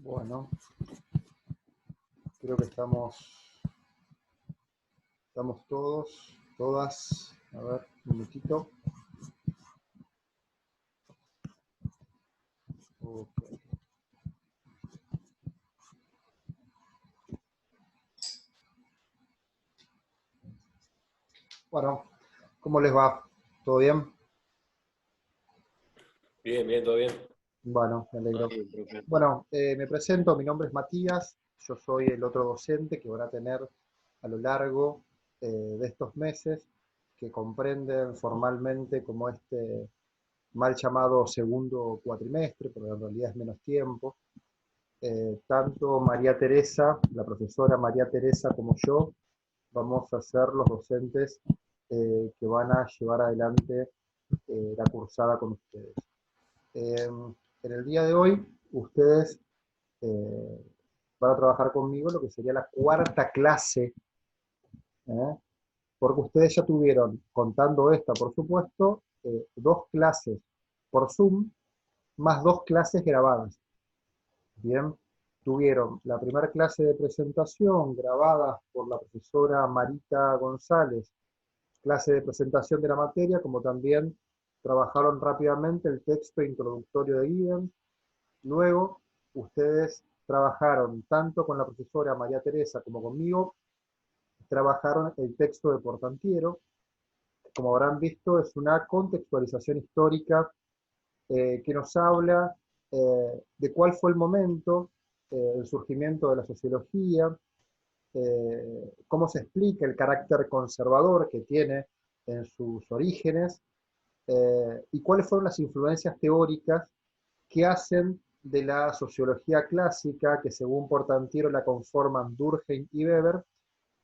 Bueno, creo que estamos todos, todas. A ver, un minutito. Okay. Bueno, ¿cómo les va? ¿Todo bien? Bien, bien, todo bien. Bueno, me alegro. Ahí, profe. Bueno, me presento, mi nombre es Matías, yo soy el otro docente que van a tener a lo largo de estos meses, que comprenden formalmente como este mal llamado segundo cuatrimestre, porque en realidad es menos tiempo. Tanto María Teresa, la profesora María Teresa, como yo, vamos a ser los docentes que van a llevar adelante la cursada con ustedes. En el día de hoy, ustedes eh, van a trabajar conmigo lo que sería la cuarta clase, ¿eh? Porque ustedes ya tuvieron, contando esta por supuesto, dos clases por Zoom, más dos clases grabadas. Bien, tuvieron la primera clase de presentación grabada por la profesora Marita González, clase de presentación de la materia, como también trabajaron rápidamente el texto introductorio de Gibbon. Luego, ustedes trabajaron tanto con la profesora María Teresa como conmigo, trabajaron el texto de Portantiero. Como habrán visto, es una contextualización histórica que nos habla de cuál fue el momento, el surgimiento de la sociología, cómo se explica el carácter conservador que tiene en sus orígenes, y cuáles fueron las influencias teóricas que hacen de la sociología clásica, que según Portantiero la conforman Durkheim y Weber,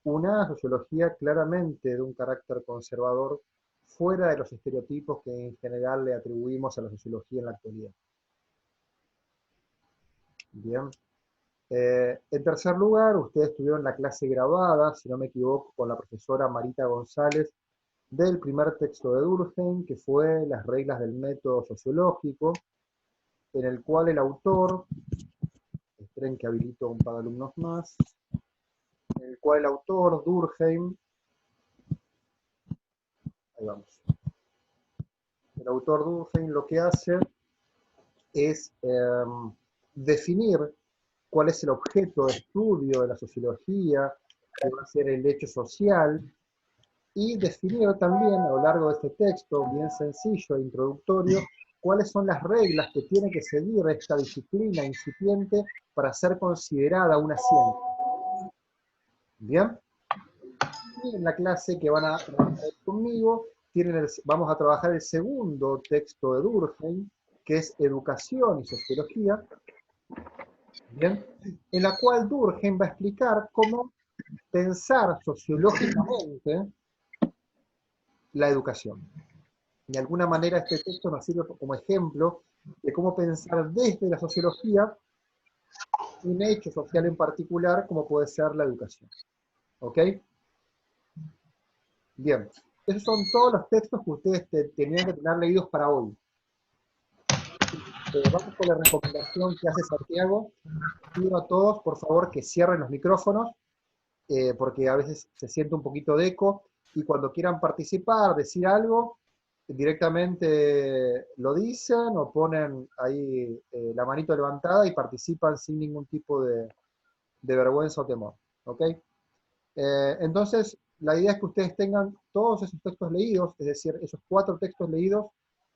una sociología claramente de un carácter conservador, fuera de los estereotipos que en general le atribuimos a la sociología en la actualidad. Bien. En tercer lugar, ustedes tuvieron la clase grabada, si no me equivoco, con la profesora Marita González, del primer texto de Durkheim, que fue Las reglas del método sociológico, en el cual el autor, esperen que habilito un par de alumnos más, en el cual el autor, Durkheim, ahí vamos, el autor Durkheim lo que hace es definir cuál es el objeto de estudio de la sociología, que va a ser el hecho social, y definir también a lo largo de este texto, bien sencillo e introductorio, cuáles son las reglas que tiene que seguir esta disciplina incipiente para ser considerada una ciencia. ¿Bien? Y en la clase que van a trabajar conmigo, vamos a trabajar el segundo texto de Durkheim, que es Educación y Sociología, ¿bien? En la cual Durkheim va a explicar cómo pensar sociológicamente la educación. De alguna manera este texto nos sirve como ejemplo de cómo pensar desde la sociología un hecho social en particular como puede ser la educación. ¿Ok? Bien. Esos son todos los textos que ustedes tenían que tener leídos para hoy. Vamos con la recomendación que hace Santiago. Pido a todos, por favor, que cierren los micrófonos, porque a veces se siente un poquito de eco, y cuando quieran participar, decir algo, directamente lo dicen o ponen ahí la manito levantada y participan sin ningún tipo de vergüenza o temor. ¿Ok? Entonces, la idea es que ustedes tengan todos esos textos leídos, es decir, esos 4 textos leídos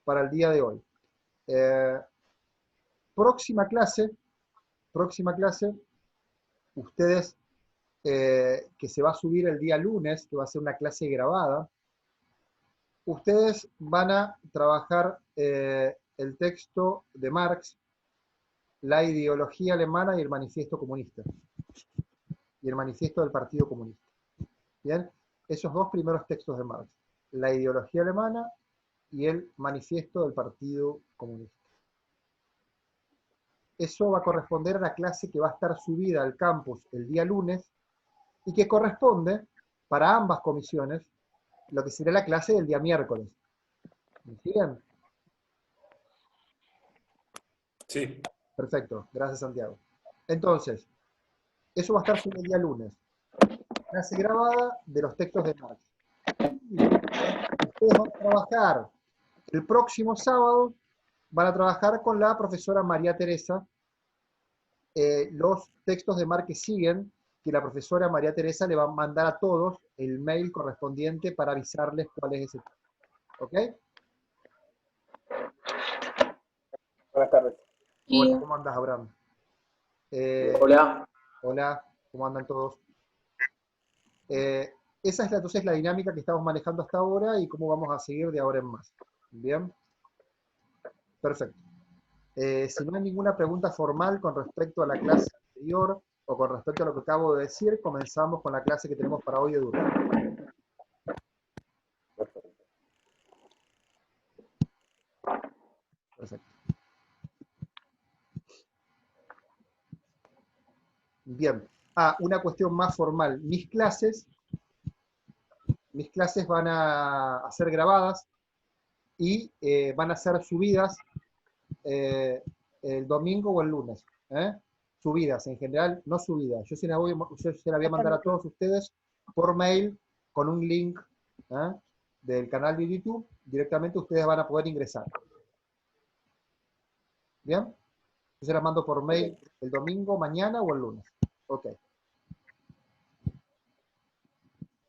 para el día de hoy. Próxima clase, ustedes, que se va a subir el día lunes, que va a ser una clase grabada, ustedes van a trabajar el texto de Marx, La ideología alemana y el manifiesto comunista, y el manifiesto del Partido Comunista. ¿Bien? Esos 2 primeros textos de Marx, La ideología alemana y el manifiesto del Partido Comunista. eso va a corresponder a la clase que va a estar subida al campus el día lunes y que corresponde para ambas comisiones lo que sería la clase del día miércoles. ¿Me siguen? Sí. Perfecto, gracias Santiago. Entonces, eso va a estar subido el día lunes. Clase grabada de los textos de Marx. Ustedes van a trabajar el próximo sábado, van a trabajar con la profesora María Teresa los textos de Marx que siguen, que la profesora María Teresa le va a mandar a todos el mail correspondiente para avisarles cuál es ese texto. ¿Ok? Buenas tardes. Hola, ¿cómo andas, Abraham? Hola. Hola, ¿cómo andan todos? Esa es entonces la dinámica que estamos manejando hasta ahora y cómo vamos a seguir de ahora en más. ¿Bien? Perfecto. Si no hay ninguna pregunta formal con respecto a la clase anterior o con respecto a lo que acabo de decir, comenzamos con la clase que tenemos para hoy de Durkheim. Perfecto. Bien. Una cuestión más formal. Mis clases van a ser grabadas y van a ser subidas el domingo o el lunes. Subidas en general, no subidas. Yo se las voy a mandar a todos ustedes por mail con un link del canal de YouTube. Directamente ustedes van a poder ingresar. ¿Bien? Yo se las mando por mail el domingo, mañana o el lunes. Ok.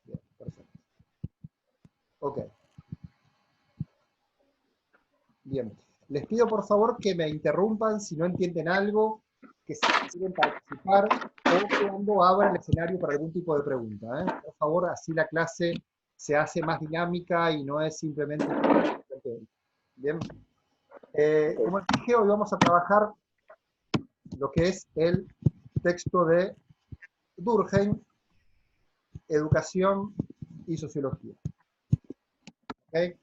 Bien, perfecto. Ok. Bien. Les pido por favor que me interrumpan si no entienden algo, que si quieren participar o cuando abra el escenario para algún tipo de pregunta. Por favor, así la clase se hace más dinámica y no es simplemente... Bien. Como les dije, hoy vamos a trabajar lo que es el texto de Durkheim, Educación y Sociología. ¿Okay?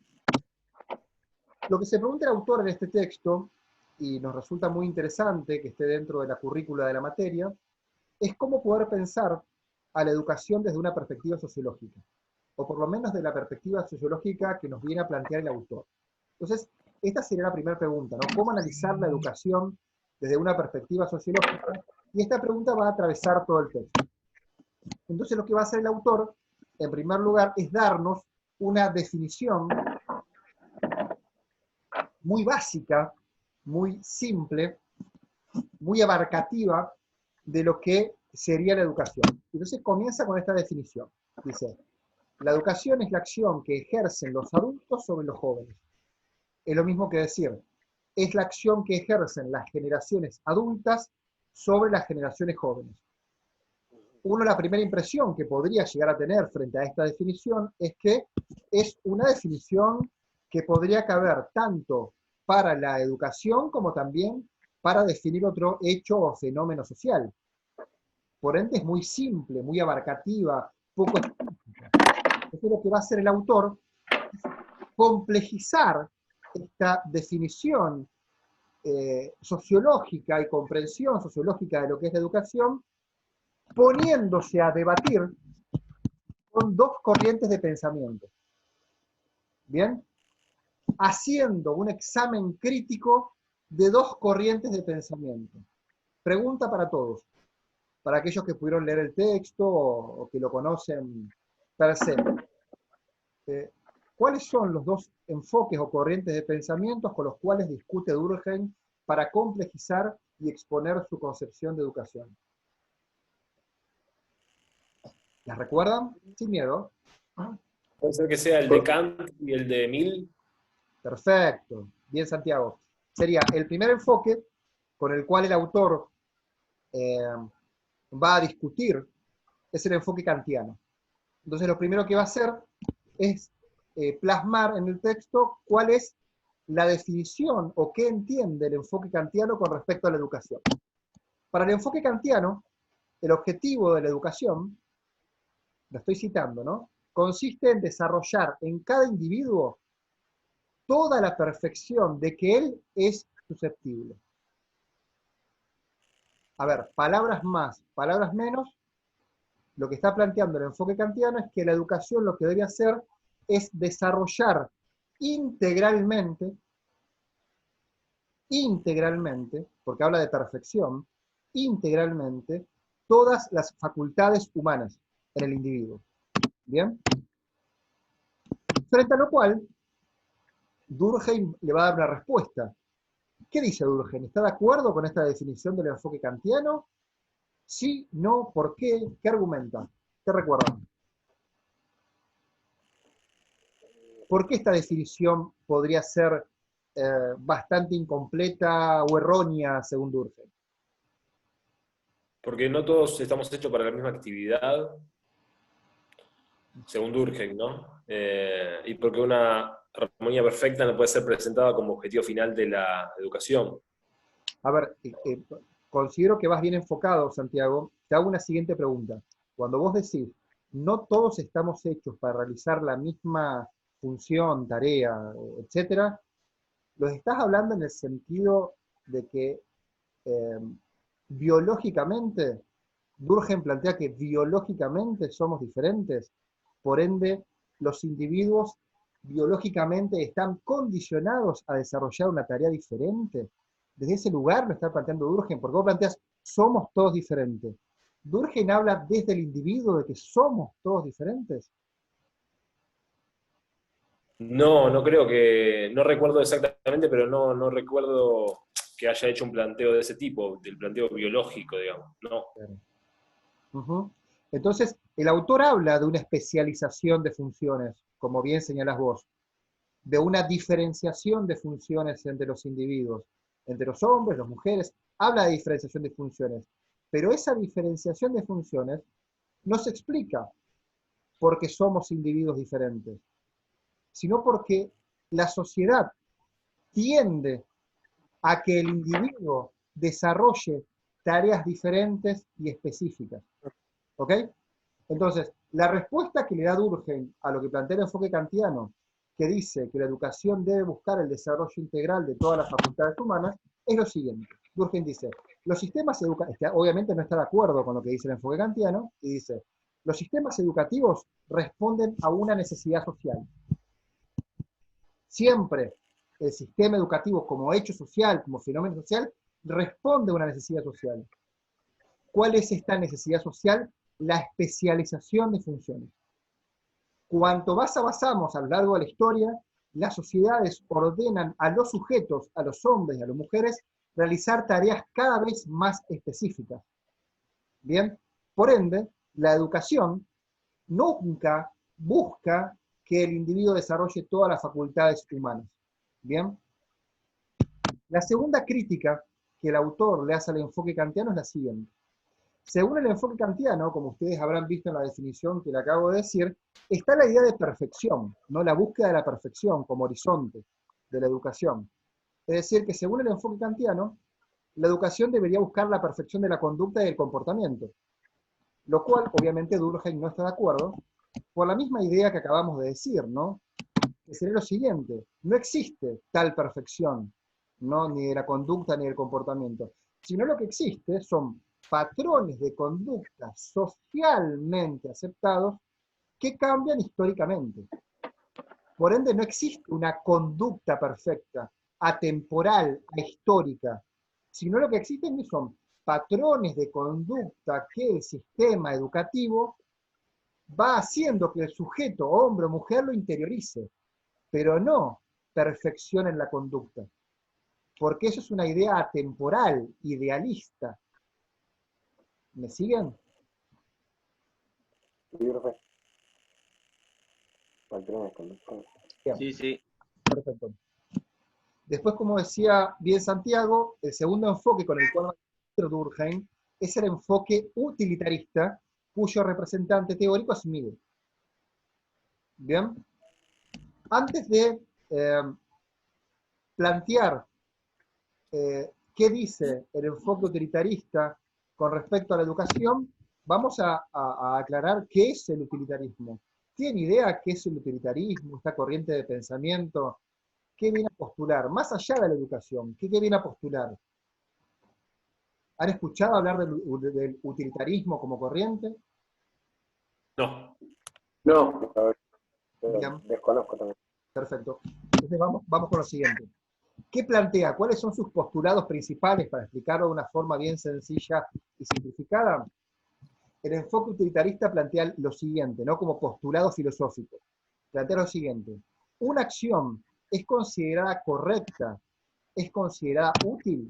Lo que se pregunta el autor en este texto, y nos resulta muy interesante que esté dentro de la currícula de la materia, es cómo poder pensar a la educación desde una perspectiva sociológica, o por lo menos de la perspectiva sociológica que nos viene a plantear el autor. Entonces, esta sería la primera pregunta, ¿no? ¿Cómo analizar la educación desde una perspectiva sociológica? Y esta pregunta va a atravesar todo el texto. Entonces, lo que va a hacer el autor, en primer lugar, es darnos una definición muy básica, muy simple, muy abarcativa de lo que sería la educación. Entonces comienza con esta definición. Dice, la educación es la acción que ejercen los adultos sobre los jóvenes. Es lo mismo que decir, es la acción que ejercen las generaciones adultas sobre las generaciones jóvenes. La primera impresión que podría llegar a tener frente a esta definición es que es una definición que podría caber tanto para la educación como también para definir otro hecho o fenómeno social. Por ende es muy simple, muy abarcativa, poco específica. Entonces lo que va a hacer el autor es complejizar esta definición sociológica y comprensión sociológica de lo que es la educación, poniéndose a debatir con dos corrientes de pensamiento. ¿Bien? Haciendo un examen crítico de dos corrientes de pensamiento. Pregunta para todos, para aquellos que pudieron leer el texto o que lo conocen per se. ¿Cuáles son los dos enfoques o corrientes de pensamientos con los cuales discute Durkheim para complejizar y exponer su concepción de educación? ¿Las recuerdan? Sin miedo. Puede ser que sea el de Kant y el de Mill. Perfecto. Bien, Santiago. Sería el primer enfoque con el cual el autor va a discutir, es el enfoque kantiano. Entonces lo primero que va a hacer es plasmar en el texto cuál es la definición o qué entiende el enfoque kantiano con respecto a la educación. Para el enfoque kantiano, el objetivo de la educación, lo estoy citando, ¿no? Consiste en desarrollar en cada individuo toda la perfección de que él es susceptible. A ver, palabras más, palabras menos, lo que está planteando el enfoque kantiano es que la educación lo que debe hacer es desarrollar integralmente, porque habla de perfección, integralmente, todas las facultades humanas en el individuo. ¿Bien? Frente a lo cual, Durkheim le va a dar una respuesta. ¿Qué dice Durkheim? ¿Está de acuerdo con esta definición del enfoque kantiano? Sí, no, ¿por qué? ¿Qué argumenta? ¿Qué recuerdan? ¿Por qué esta definición podría ser bastante incompleta o errónea según Durkheim? Porque no todos estamos hechos para la misma actividad, según Durkheim, ¿no? Y porque una armonía perfecta no puede ser presentada como objetivo final de la educación. A ver, considero que vas bien enfocado, Santiago. Te hago una siguiente pregunta. Cuando vos decís, no todos estamos hechos para realizar la misma función, tarea, etcétera, ¿lo estás hablando en el sentido de que eh, biológicamente, Durkheim plantea que biológicamente somos diferentes, por ende, los individuos biológicamente están condicionados a desarrollar una tarea diferente? Desde ese lugar lo está planteando Durkheim, porque vos planteas, somos todos diferentes. Durkheim habla desde el individuo de que somos todos diferentes. No, no creo que, no recuerdo exactamente, pero no recuerdo que haya hecho un planteo de ese tipo, del planteo biológico, digamos. No. Ujú. Entonces, el autor habla de una especialización de funciones, como bien señalás vos, de una diferenciación de funciones entre los individuos, entre los hombres, las mujeres, habla de diferenciación de funciones, pero esa diferenciación de funciones no se explica porque somos individuos diferentes, sino porque la sociedad tiende a que el individuo desarrolle tareas diferentes y específicas. ¿Ok? Entonces, la respuesta que le da Durkheim a lo que plantea el enfoque kantiano, que dice que la educación debe buscar el desarrollo integral de todas las facultades humanas, es lo siguiente. Durkheim dice, los sistemas educativos, obviamente no está de acuerdo con lo que dice el enfoque kantiano, y dice, los sistemas educativos responden a una necesidad social. Siempre el sistema educativo como hecho social, como fenómeno social, responde a una necesidad social. ¿Cuál es esta necesidad social? La especialización de funciones. Cuanto más avanzamos a lo largo de la historia, las sociedades ordenan a los sujetos, a los hombres y a las mujeres, realizar tareas cada vez más específicas. Bien, por ende, la educación nunca busca que el individuo desarrolle todas las facultades humanas. Bien, la segunda crítica que el autor le hace al enfoque kantiano es la siguiente. Según el enfoque kantiano, como ustedes habrán visto en la definición que le acabo de decir, está la idea de perfección, no la búsqueda de la perfección como horizonte de la educación. Es decir, que según el enfoque kantiano, la educación debería buscar la perfección de la conducta y del comportamiento, lo cual obviamente Durkheim no está de acuerdo, por la misma idea que acabamos de decir, ¿no? Que sería lo siguiente, no existe tal perfección, ¿no? Ni de la conducta ni del comportamiento, sino lo que existe son patrones de conducta socialmente aceptados que cambian históricamente. Por ende, no existe una conducta perfecta, atemporal, ahistórica, sino lo que existen son patrones de conducta que el sistema educativo va haciendo que el sujeto, hombre o mujer, lo interiorice, pero no perfección en la conducta, porque eso es una idea atemporal, idealista. ¿Me siguen? Bien, Sí, sí. perfecto. Después, como decía bien Santiago, el segundo enfoque con el cual va a Durkheim es el enfoque utilitarista, cuyo representante teórico es Mill. Bien, antes de plantear qué dice el enfoque utilitarista con respecto a la educación, vamos a aclarar qué es el utilitarismo. ¿Tienen idea qué es el utilitarismo, esta corriente de pensamiento? ¿Qué viene a postular? Más allá de la educación, ¿qué viene a postular? ¿Han escuchado hablar del utilitarismo como corriente? No. No, a ver, Bien, desconozco también. perfecto. Entonces vamos con lo siguiente. ¿Qué plantea? ¿Cuáles son sus postulados principales para explicarlo de una forma bien sencilla y simplificada? El enfoque utilitarista plantea lo siguiente, ¿no? Como postulado filosófico. Plantea lo siguiente. Una acción es considerada correcta, es considerada útil,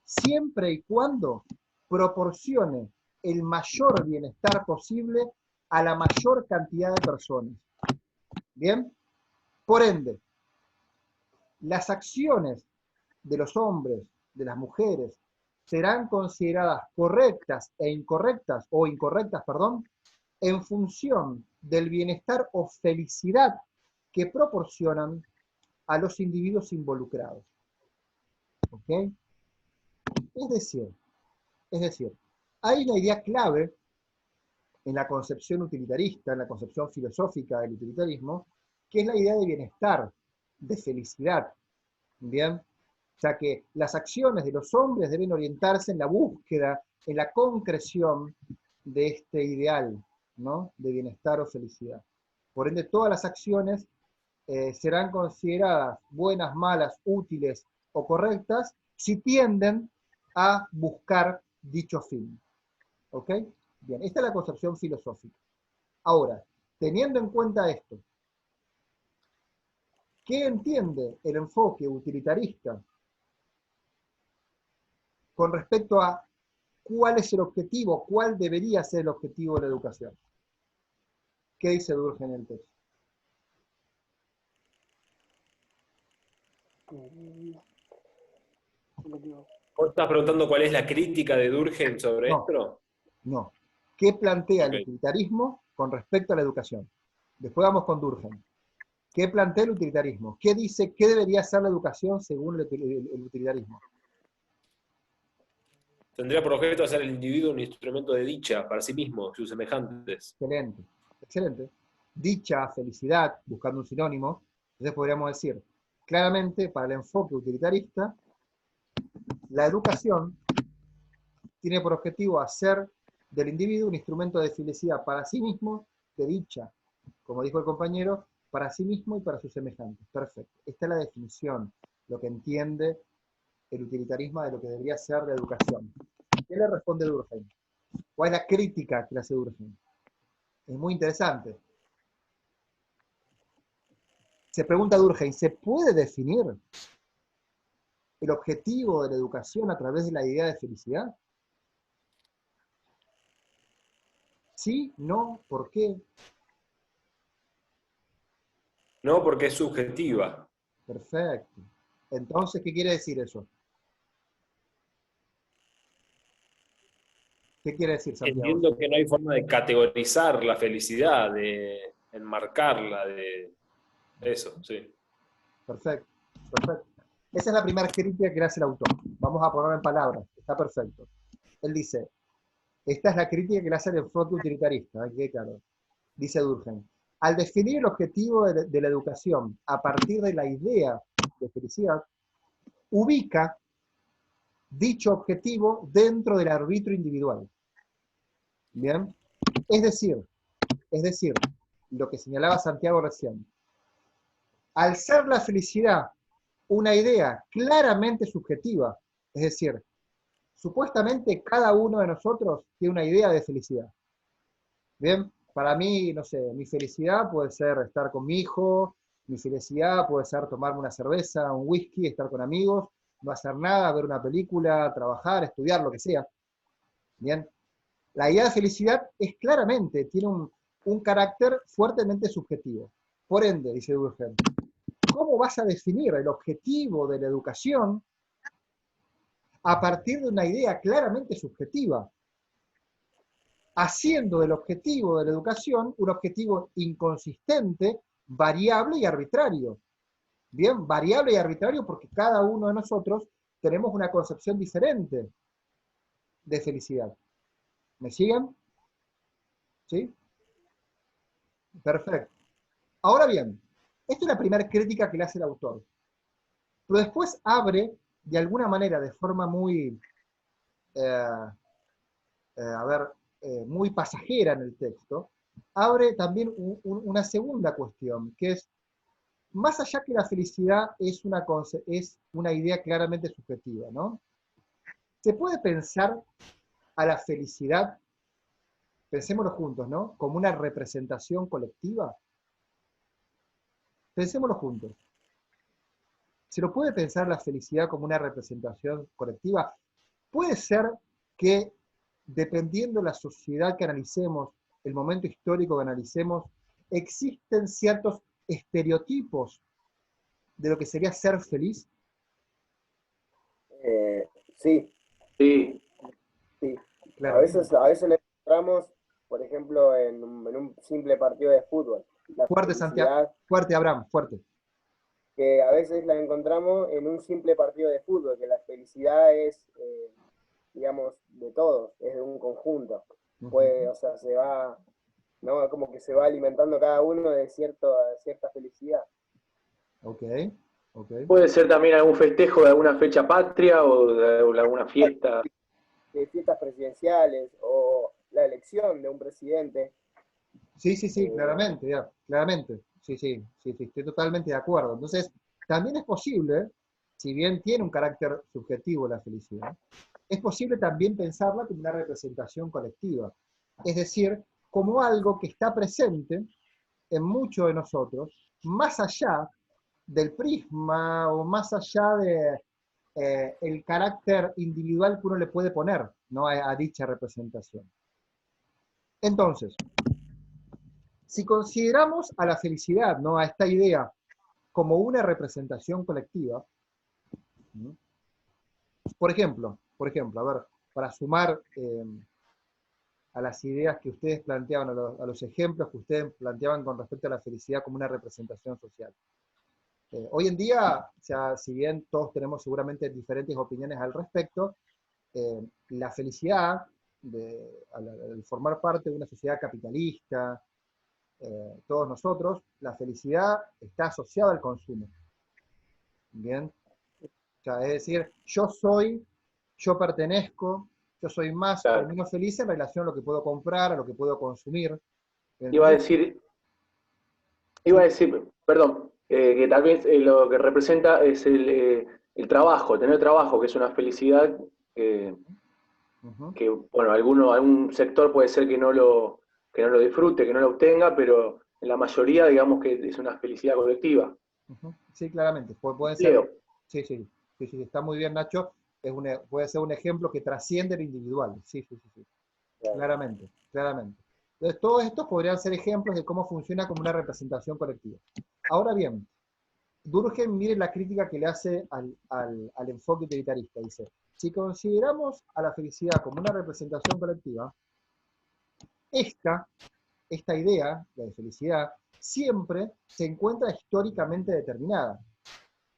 siempre y cuando proporcione el mayor bienestar posible a la mayor cantidad de personas. ¿Bien? Por ende, las acciones de los hombres, de las mujeres, serán consideradas correctas e incorrectas, o incorrectas, perdón, en función del bienestar o felicidad que proporcionan a los individuos involucrados. ¿Ok? Es decir, hay una idea clave en la concepción utilitarista, en la concepción filosófica del utilitarismo, que es la idea de bienestar, de felicidad. ¿Bien? O sea que las acciones de los hombres deben orientarse en la búsqueda, en la concreción de este ideal, ¿no? De bienestar o felicidad. Por ende, todas las acciones serán consideradas buenas, malas, útiles o correctas si tienden a buscar dicho fin. ¿Ok? Bien, esta es la concepción filosófica. Ahora, teniendo en cuenta esto, ¿qué entiende el enfoque utilitarista con respecto a cuál es el objetivo, cuál debería ser el objetivo de la educación? ¿Qué dice Durkheim en el texto? ¿Vos estás preguntando cuál es la crítica de Durkheim sobre No, esto? no. ¿Qué plantea el Ok. utilitarismo con respecto a la educación? Después vamos con Durkheim. ¿Qué plantea el utilitarismo? ¿Qué dice, qué debería ser la educación según el utilitarismo? Tendría por objeto hacer el individuo un instrumento de dicha para sí mismo, sus semejantes. Excelente, excelente. Dicha, felicidad, buscando un sinónimo, entonces podríamos decir, claramente, para el enfoque utilitarista, la educación tiene por objetivo hacer del individuo un instrumento de felicidad para sí mismo, de dicha, como dijo el compañero, para sí mismo y para sus semejantes. Perfecto. Esta es la definición, lo que entiende el utilitarismo de lo que debería ser la educación. ¿Qué le responde Durkheim? ¿Cuál es la crítica que le hace Durkheim? Es muy interesante. Se pregunta Durkheim, ¿se puede definir el objetivo de la educación a través de la idea de felicidad? ¿Sí? ¿No? ¿Por qué? No, porque es subjetiva. Perfecto. Entonces, ¿qué quiere decir eso? ¿Qué quiere decir, Santiago? Entiendo que no hay forma de categorizar la felicidad, de enmarcarla, de eso, sí. Perfecto, perfecto. Esa es la primera crítica que le hace el autor. Vamos a ponerlo en palabras. Está perfecto. Él dice, esta es la crítica que le hace el enfoque utilitarista. ¿Eh? Claro. Dice Durkheim. Al definir el objetivo de la educación a partir de la idea de felicidad, ubica dicho objetivo dentro del arbitrio individual. ¿Bien? Es decir, es decir, lo que señalaba Santiago recién, al ser la felicidad una idea claramente subjetiva, es decir, supuestamente cada uno de nosotros tiene una idea de felicidad. Bien, para mí, no sé, mi felicidad puede ser estar con mi hijo, mi felicidad puede ser tomarme una cerveza, un whisky, estar con amigos, no hacer nada, ver una película, trabajar, estudiar, lo que sea. Bien, la idea de felicidad es claramente, tiene un carácter fuertemente subjetivo. Por ende, dice Durkheim, ¿cómo vas a definir el objetivo de la educación a partir de una idea claramente subjetiva, haciendo del objetivo de la educación un objetivo inconsistente, variable y arbitrario? Bien, variable y arbitrario porque cada uno de nosotros tenemos una concepción diferente de felicidad. ¿Me siguen? ¿Sí? Perfecto. Ahora bien, esta es la primera crítica que le hace el autor. Pero después abre, de alguna manera, de forma muy eh, a ver, muy pasajera en el texto, abre también una segunda cuestión, que es, más allá que la felicidad es una idea claramente subjetiva, ¿no? ¿Se puede pensar a la felicidad, pensémoslo juntos, ¿no? Como una representación colectiva? Pensémoslo juntos. ¿Se lo puede pensar la felicidad como una representación colectiva? Puede ser que, dependiendo de la sociedad que analicemos, el momento histórico que analicemos, existen ciertos estereotipos de lo que sería ser feliz. Sí, Sí, sí. Claro. A veces lo encontramos, por ejemplo, en un simple partido de fútbol. La Fuerte, Santiago. felicidad, Fuerte, Abraham, fuerte. que a veces la encontramos en un simple partido de fútbol, que la felicidad es, digamos, de todos, es de un conjunto. Pues, o sea, se va, ¿no? Como que se va alimentando cada uno de cierta felicidad. Ok, ok. puede ser también algún festejo de alguna fecha patria o de alguna fiesta. De fiestas presidenciales o la elección de un presidente. Sí, sí, sí, claramente, ya, claramente. Sí, sí, sí, sí, estoy totalmente de acuerdo. Entonces, también es posible, si bien tiene un carácter subjetivo la felicidad, es posible también pensarla como una representación colectiva. Es decir, como algo que está presente en muchos de nosotros, más allá del prisma o más allá de el carácter individual que uno le puede poner, ¿no? A dicha representación. Entonces, si consideramos a la felicidad, ¿no? A esta idea como una representación colectiva, ¿no? Por ejemplo, a ver, para sumar a las ideas que ustedes planteaban, a los ejemplos que ustedes planteaban con respecto a la felicidad como una representación social. Hoy en día, o sea, si bien todos tenemos seguramente diferentes opiniones al respecto, la felicidad al formar parte de una sociedad capitalista, todos nosotros, la felicidad está asociada al consumo. Bien, o sea, es decir, yo pertenezco, yo soy más o Claro. menos feliz en relación a lo que puedo comprar, a lo que puedo consumir. Iba a Entonces, decir, sí, perdón, que tal vez lo que representa es el trabajo, tener trabajo, que es una felicidad uh-huh, que, bueno, algún sector puede ser que no lo disfrute, que no lo obtenga, pero en la mayoría, digamos que es una felicidad colectiva. uh-huh, sí, claramente, pueden ser, Leo, sí, sí, sí, sí, está muy bien, Nacho, puede ser un ejemplo que trasciende lo individual, sí, sí, sí, sí. Claro. Claramente, claramente. Entonces, todos estos podrían ser ejemplos de cómo funciona como una representación colectiva. Ahora bien, Durkheim, mire la crítica que le hace al enfoque utilitarista. Dice, si consideramos a la felicidad como una representación colectiva, esta, esta idea de felicidad siempre se encuentra históricamente determinada.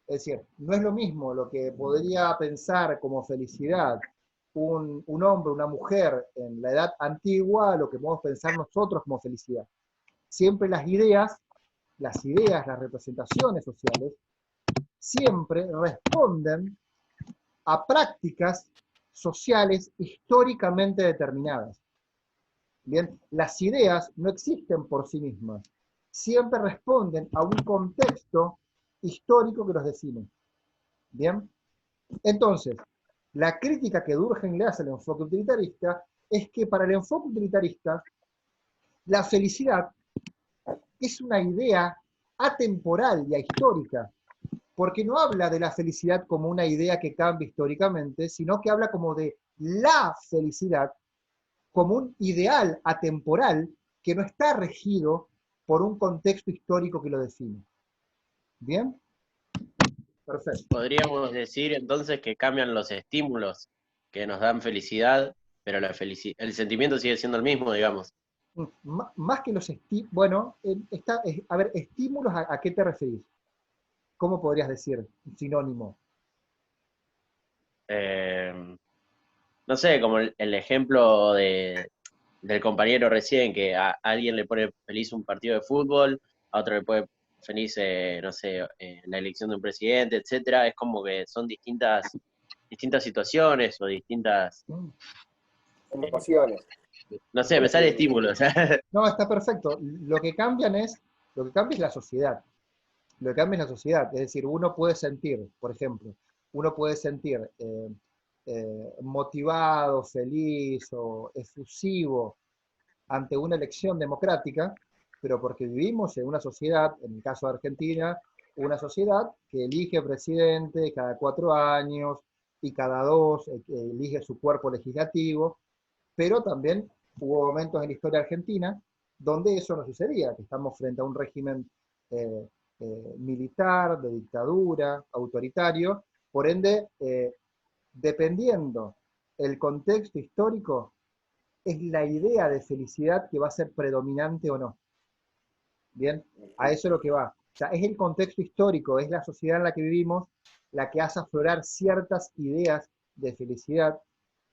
Es decir, no es lo mismo lo que podría pensar como felicidad un hombre, una mujer en la edad antigua a lo que podemos pensar nosotros como felicidad. Siempre las representaciones sociales, siempre responden a prácticas sociales históricamente determinadas. Bien, las ideas no existen por sí mismas, siempre responden a un contexto histórico que los define. Bien, entonces, la crítica que Durkheim le hace al enfoque utilitarista es que para el enfoque utilitarista la felicidad es una idea atemporal y ahistórica, porque no habla de la felicidad como una idea que cambia históricamente, sino que habla como de la felicidad como un ideal atemporal que no está regido por un contexto histórico que lo define. ¿Bien? Perfecto. Podríamos decir entonces que cambian los estímulos que nos dan felicidad, pero el sentimiento sigue siendo el mismo, digamos. Más que los estímulos, bueno, a ver, estímulos, ¿a qué te referís? ¿Cómo podrías decir un sinónimo? No sé, como el ejemplo del compañero recién, que a alguien le pone feliz un partido de fútbol, a otro le pone feliz, no sé, la elección de un presidente, etcétera. Es como que son distintas distintas situaciones o distintas, Emociones. no sé, me sale estímulo. No, está perfecto. Lo que cambia es la sociedad. Lo que cambia es la sociedad. Es decir, uno puede sentir, por ejemplo, uno puede sentir motivado, feliz o efusivo ante una elección democrática, pero porque vivimos en una sociedad, en el caso de Argentina, una sociedad que elige presidente cada 4 años y cada 2 elige su cuerpo legislativo, pero también hubo momentos en la historia argentina donde eso no sucedía, que estamos frente a un régimen eh, militar, de dictadura, autoritario, por ende, dependiendo el contexto histórico, es la idea de felicidad que va a ser predominante o no. Bien, a eso es lo que va. O sea, es el contexto histórico, es la sociedad en la que vivimos la que hace aflorar ciertas ideas de felicidad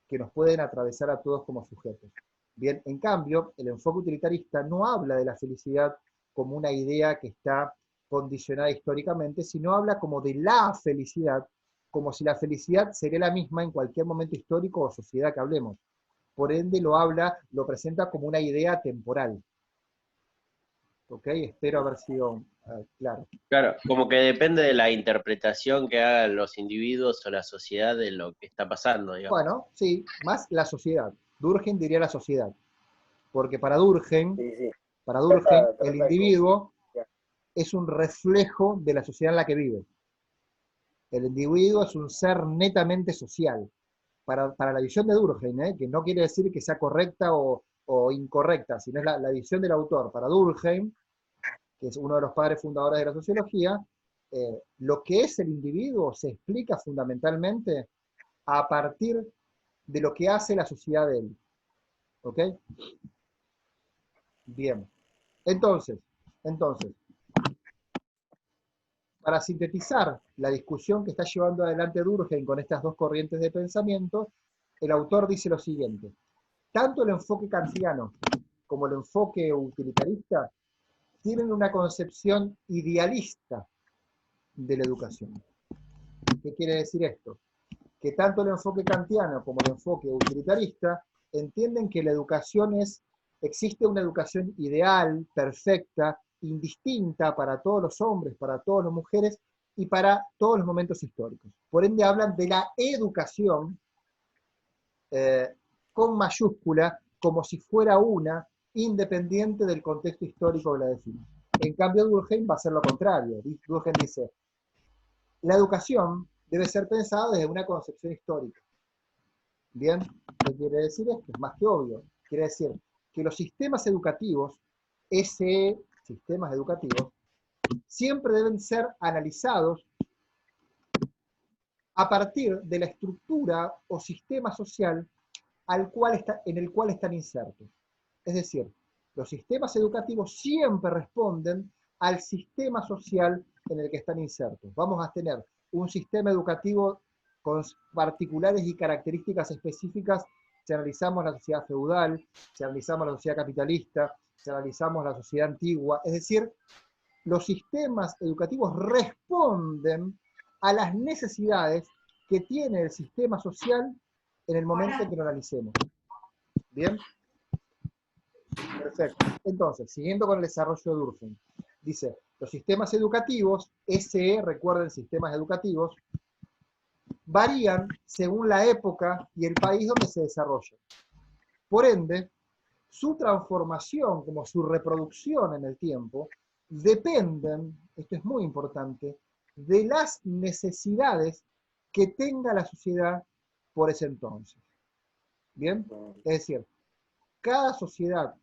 que nos pueden atravesar a todos como sujetos. Bien, en cambio, el enfoque utilitarista no habla de la felicidad como una idea que está condicionada históricamente, sino habla como de la felicidad, como si la felicidad sería la misma en cualquier momento histórico o sociedad que hablemos. Por ende lo presenta como una idea temporal. ¿Ok? Espero haber sido claro. Claro, como que depende de la interpretación que hagan los individuos o la sociedad de lo que está pasando, digamos. Bueno, sí, más la sociedad. Durkheim diría la sociedad. Porque para Durkheim, Sí, sí. el individuo es un reflejo de la sociedad en la que vive. El individuo es un ser netamente social. Para la visión de Durkheim, que no quiere decir que sea correcta o incorrecta, sino es la visión del autor. Para Durkheim, que es uno de los padres fundadores de la sociología, lo que es el individuo se explica fundamentalmente a partir de lo que hace la sociedad de él. ¿Ok? Bien. Entonces, para sintetizar la discusión que está llevando adelante Durkheim con estas dos corrientes de pensamiento, el autor dice lo siguiente: tanto el enfoque kantiano como el enfoque utilitarista tienen una concepción idealista de la educación. ¿Qué quiere decir esto? Que tanto el enfoque kantiano como el enfoque utilitarista entienden que la educación existe una educación ideal, perfecta, indistinta para todos los hombres, para todas las mujeres y para todos los momentos históricos. Por ende hablan de la educación con mayúscula, como si fuera una, independiente del contexto histórico que la define. En cambio, Durkheim va a ser lo contrario. Durkheim dice, la educación debe ser pensada desde una concepción histórica. Bien, ¿qué quiere decir esto? Es más que obvio. Quiere decir que los sistemas educativos, sistemas educativos, siempre deben ser analizados a partir de la estructura o sistema social en el cual están insertos. Es decir, los sistemas educativos siempre responden al sistema social en el que están insertos. Vamos a tener un sistema educativo con particulares y características específicas si analizamos la sociedad feudal, si analizamos la sociedad capitalista, si analizamos la sociedad antigua. Es decir, los sistemas educativos responden a las necesidades que tiene el sistema social en el momento en que lo analicemos. ¿Bien? Perfecto. Entonces, siguiendo con el desarrollo de Durkheim, dice, los sistemas educativos, recuerden, sistemas educativos, varían según la época y el país donde se desarrollan. Por ende, su transformación como su reproducción en el tiempo dependen, esto es muy importante, de las necesidades que tenga la sociedad por ese entonces. ¿Bien? Es decir, cada sociedad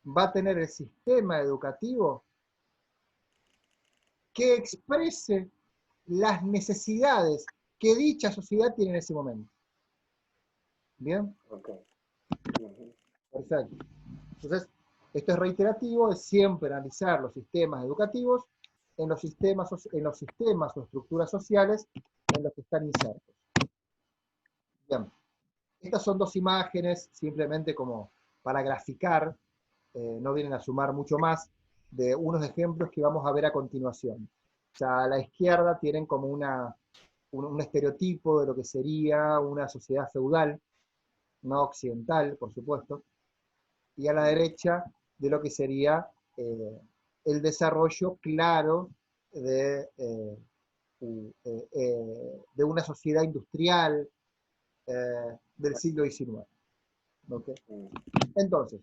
va a tener el sistema educativo que exprese las necesidades que dicha sociedad tiene en ese momento. ¿Bien? Okay. Perfecto. Entonces, esto es reiterativo, es siempre analizar los sistemas educativos en los sistemas o estructuras sociales en los que están insertos. Bien. Estas son dos imágenes, simplemente como para graficar, no vienen a sumar mucho más, de unos ejemplos que vamos a ver a continuación. O sea, a la izquierda tienen como una un estereotipo de lo que sería una sociedad feudal, no occidental, por supuesto, y a la derecha de lo que sería el desarrollo claro de una sociedad industrial del siglo XIX. ¿Okay? Entonces,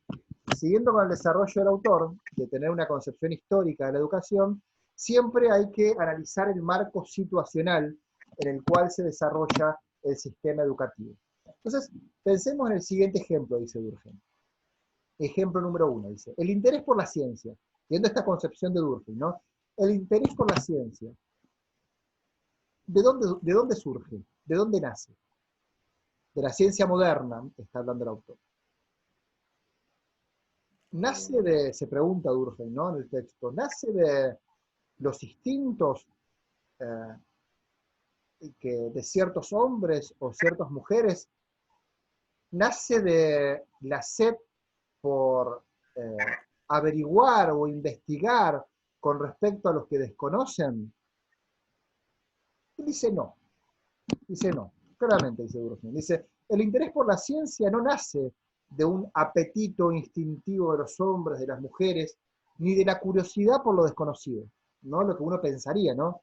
siguiendo con el desarrollo del autor, de tener una concepción histórica de la educación, siempre hay que analizar el marco situacional en el cual se desarrolla el sistema educativo. Entonces, pensemos en el siguiente ejemplo, dice Durkheim. Ejemplo número 1, dice, el interés por la ciencia, viendo esta concepción de Durkheim, ¿no? El interés por la ciencia, ¿de dónde surge? ¿De dónde nace? De la ciencia moderna, está hablando el autor. Nace de, se pregunta Durkheim, ¿no? En el texto, nace de los instintos de ciertos hombres o ciertas mujeres, nace de la sed por averiguar o investigar con respecto a los que desconocen. Y dice no, claramente dice Durkheim, dice, el interés por la ciencia no nace de un apetito instintivo de los hombres, de las mujeres, ni de la curiosidad por lo desconocido, ¿no? Lo que uno pensaría, ¿no?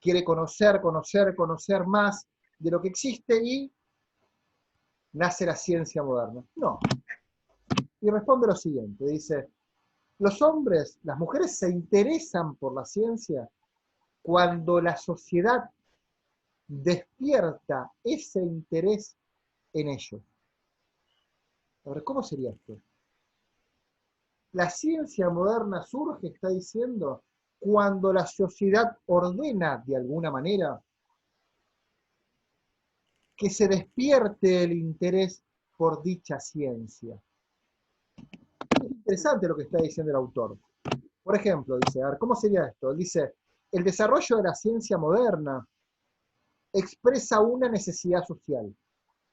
Quiere conocer más de lo que existe y nace la ciencia moderna. No. Y responde lo siguiente, dice, los hombres, las mujeres se interesan por la ciencia cuando la sociedad despierta ese interés en ellos. A ver, ¿cómo sería esto? La ciencia moderna surge, está diciendo, cuando la sociedad ordena de alguna manera que se despierte el interés por dicha ciencia. Es interesante lo que está diciendo el autor. Por ejemplo, dice, a ver, ¿cómo sería esto? Él dice, el desarrollo de la ciencia moderna expresa una necesidad social,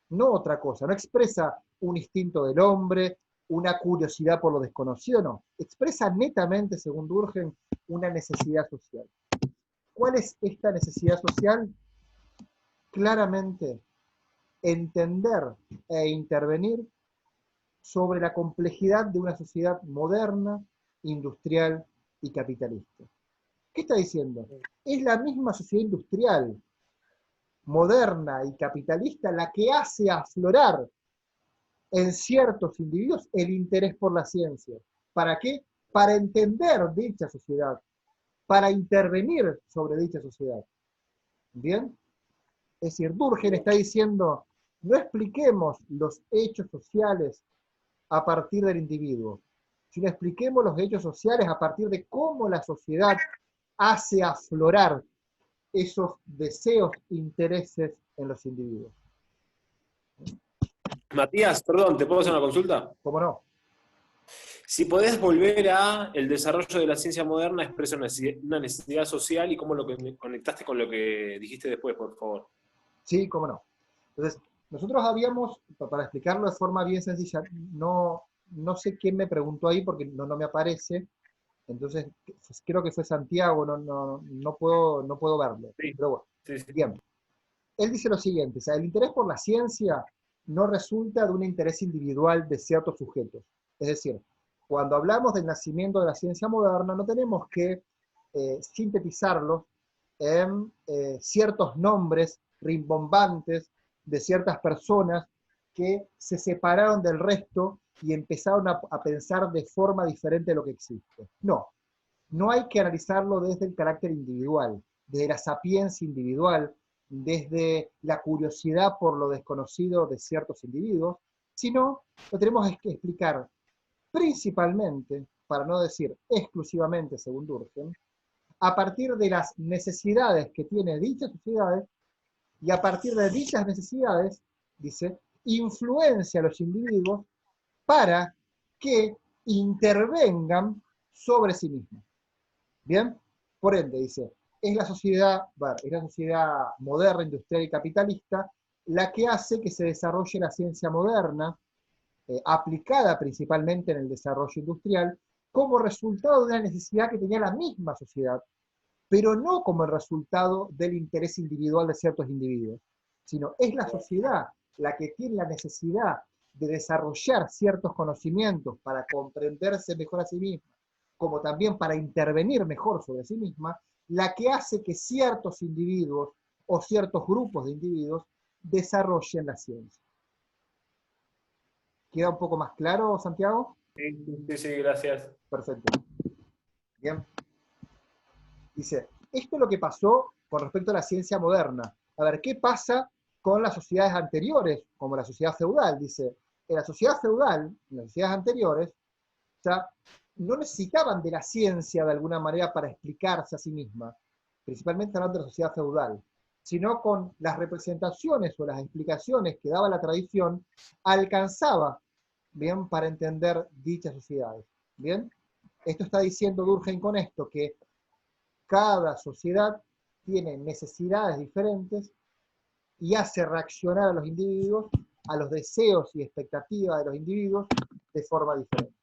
no otra cosa, no expresa un instinto del hombre, una curiosidad por lo desconocido, no. Expresa netamente, según Durkheim, una necesidad social. ¿Cuál es esta necesidad social? Claramente, entender e intervenir sobre la complejidad de una sociedad moderna, industrial y capitalista. ¿Qué está diciendo? Es la misma sociedad industrial, moderna y capitalista la que hace aflorar en ciertos individuos el interés por la ciencia. ¿Para qué? Para entender dicha sociedad, para intervenir sobre dicha sociedad. ¿Bien? Es decir, Durkheim está diciendo, no expliquemos los hechos sociales a partir del individuo, sino expliquemos los hechos sociales a partir de cómo la sociedad hace aflorar esos deseos, intereses en los individuos. Matías, perdón, ¿te puedo hacer una consulta? ¿Cómo no? Si podés volver a el desarrollo de la ciencia moderna, expresa una necesidad social y cómo lo conectaste con lo que dijiste después, por favor. Sí, cómo no. Entonces, nosotros habíamos, para explicarlo de forma bien sencilla, no sé quién me preguntó ahí porque no me aparece, entonces creo que fue Santiago, no puedo verlo. Sí. Pero bueno, Sí. bien. Él dice lo siguiente, o sea, el interés por la ciencia no resulta de un interés individual de ciertos sujetos. Es decir, cuando hablamos del nacimiento de la ciencia moderna, no tenemos que sintetizarlos en ciertos nombres rimbombantes de ciertas personas que se separaron del resto y empezaron a pensar de forma diferente de lo que existe. No hay que analizarlo desde el carácter individual, desde la sapiencia individual, desde la curiosidad por lo desconocido de ciertos individuos, sino lo tenemos que explicar principalmente, para no decir exclusivamente según Durkheim, a partir de las necesidades que tiene dichas sociedades, y a partir de dichas necesidades, dice, influencia a los individuos para que intervengan sobre sí mismos. ¿Bien? Por ende, dice, es la sociedad moderna, industrial y capitalista la que hace que se desarrolle la ciencia moderna, aplicada principalmente en el desarrollo industrial, como resultado de una necesidad que tenía la misma sociedad, pero no como el resultado del interés individual de ciertos individuos, sino es la sociedad la que tiene la necesidad de desarrollar ciertos conocimientos para comprenderse mejor a sí misma, como también para intervenir mejor sobre sí misma, la que hace que ciertos individuos o ciertos grupos de individuos desarrollen la ciencia. ¿Queda un poco más claro, Santiago? Sí, sí, gracias. Perfecto. Bien. Dice, esto es lo que pasó con respecto a la ciencia moderna. A ver, ¿qué pasa con las sociedades anteriores, como la sociedad feudal? Dice, en la sociedad feudal, en las sociedades anteriores, ya no necesitaban de la ciencia de alguna manera para explicarse a sí misma, principalmente hablando de la sociedad feudal, sino con las representaciones o las explicaciones que daba la tradición, alcanzaba, bien, para entender dichas sociedades. Bien, esto está diciendo Durkheim con esto, que cada sociedad tiene necesidades diferentes y hace reaccionar a los individuos, a los deseos y expectativas de los individuos de forma diferente.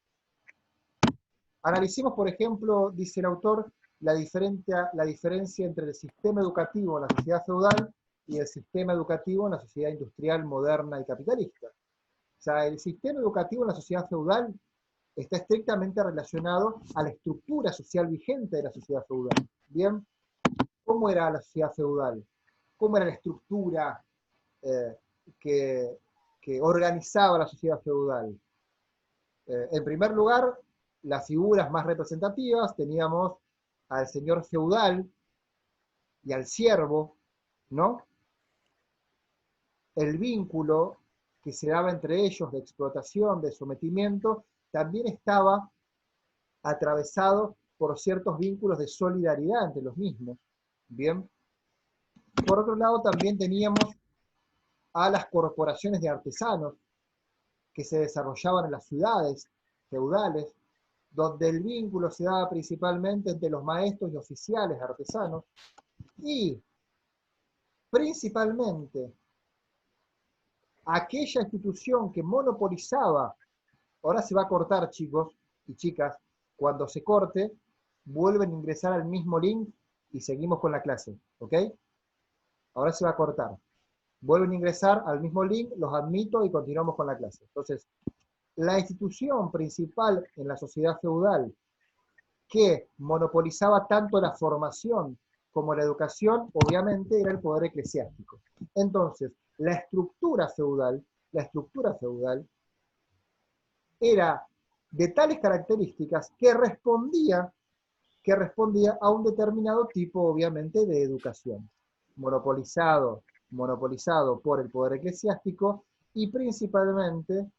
Analicemos, por ejemplo, dice el autor, la diferencia entre el sistema educativo en la sociedad feudal y el sistema educativo en la sociedad industrial, moderna y capitalista. O sea, el sistema educativo en la sociedad feudal está estrictamente relacionado a la estructura social vigente de la sociedad feudal. ¿Bien? ¿Cómo era la sociedad feudal? ¿Cómo era la estructura que organizaba la sociedad feudal? En primer lugar, las figuras más representativas, teníamos al señor feudal y al siervo, ¿no? El vínculo que se daba entre ellos de explotación, de sometimiento, también estaba atravesado por ciertos vínculos de solidaridad entre los mismos. Bien. Por otro lado, también teníamos a las corporaciones de artesanos que se desarrollaban en las ciudades feudales, donde el vínculo se daba principalmente entre los maestros y oficiales artesanos, y principalmente aquella institución que monopolizaba, ahora se va a cortar, chicos y chicas, cuando se corte, vuelven a ingresar al mismo link y seguimos con la clase, ¿ok? Ahora se va a cortar. Vuelven a ingresar al mismo link, los admito y continuamos con la clase. Entonces, la institución principal en la sociedad feudal que monopolizaba tanto la formación como la educación, obviamente era el poder eclesiástico. Entonces, la estructura feudal era de tales características que respondía a un determinado tipo, obviamente, de educación, monopolizado por el poder eclesiástico y principalmente